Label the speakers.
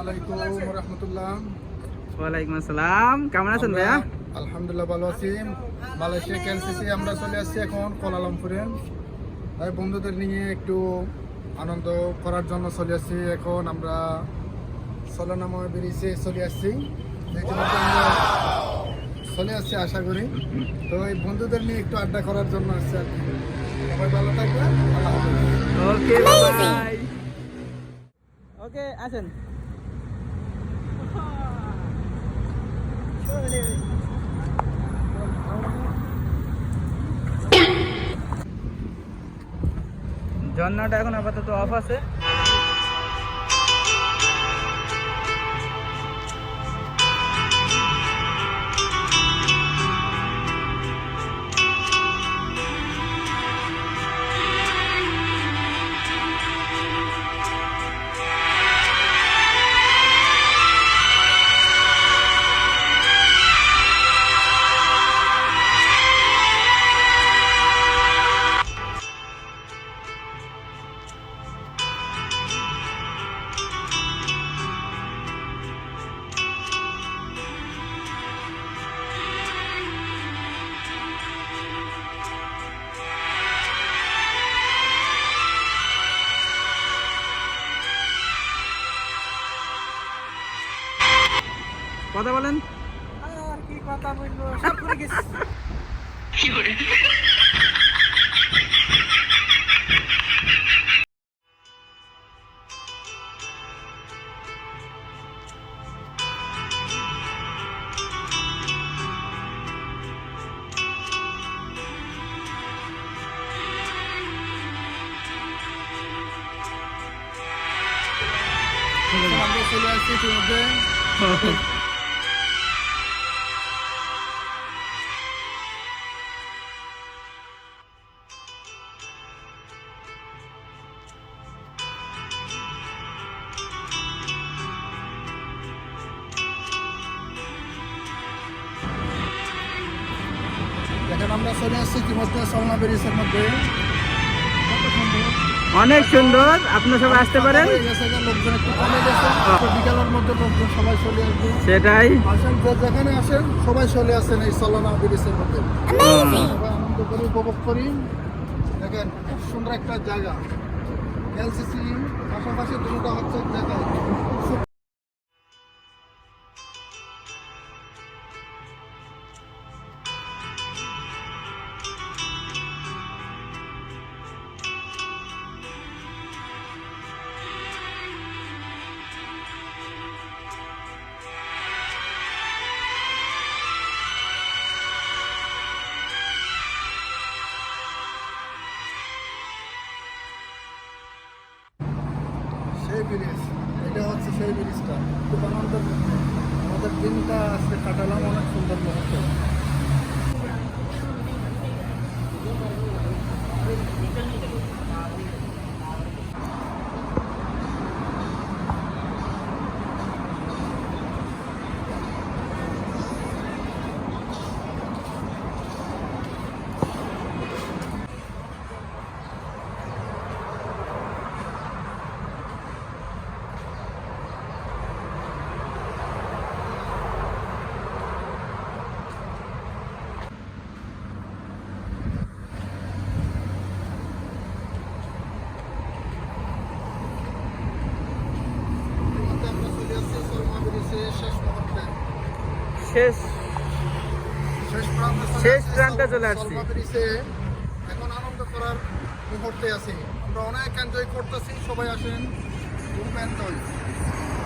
Speaker 1: আলাইকুম ওয়া রাহমাতুল্লাহ।
Speaker 2: ওয়ালাইকুম আসসালাম। কেমন আছেন ভাইয়া?
Speaker 1: আলহামদুলিল্লাহ ভালো আছি। মালয়েশিয়া কেএলসিসি আমরা চলে আসছি এখন কুয়ালালামপুরে। তাই বন্ধুদের নিয়ে একটু আনন্দ করার জন্য চলে আসছি। এখন আমরা সলোনাময় ব্রিজে চলে আসছি। ইতিমধ্যে আমরা চলে আসছি আশা করি। তো এই বন্ধুদের নিয়ে একটু আড্ডা করার জন্য আসছি আর কি। সবাই ভালো থাকবেন। আল্লাহ হাফেজ।
Speaker 2: Okay bye. ওকে আসেন। ঝর্ণাটা এখন আপাতত অফ আছে। কথা বলেন।
Speaker 3: আর কি কথা বলবো, সব করে গেছি।
Speaker 1: আমরা চলে আসছি ইতিমধ্যে। দেখেন আমরা চলে আসছি ইতিমধ্যে সলনা ব্রিজের মধ্যে।
Speaker 2: অনেক সুন্দর, আপনারা সবাই আসতে পারেন।
Speaker 1: লোকজন একটু কমে গেছে, বিকালের মধ্যে লোকজন সবাই চলে আসবে।
Speaker 2: সেটাই
Speaker 1: আসেন, যেখানে আসেন সবাই চলে আসেন এই সলনা ব্রিজের মধ্যে। সবাই আনন্দ করি, উপভোগ করি। দেখেন খুব সুন্দর একটা জায়গা। এলসিসি পাশাপাশি দুটো হচ্ছে জায়গায় সেই ব্রিজ। এটা হচ্ছে সেই ব্রিজটা। খুব আনন্দের আমাদের দিনটা আজকে কাটালাম, অনেক সুন্দর মুহূর্ত।
Speaker 2: শেষ প্রান্তে চলে আসছি।
Speaker 1: এখন আনন্দ করার মুহূর্তে আছি। আমরা অনেক এনজয় করতেছি, সবাই আসেন, খুব এনজয়। সবাই আনন্দ করার মুহূর্তে আছি। আমরা অনেক এনজয় করতেছি, সবাই আসেন, খুব এনজয়। সবাই আনন্দ করার মুহূর্তে আছি। আমরা অনেক এনজয় করতেছি, সবাই আসেন, খুব এনজয়। সবাই আসেন, খুব এনজয়।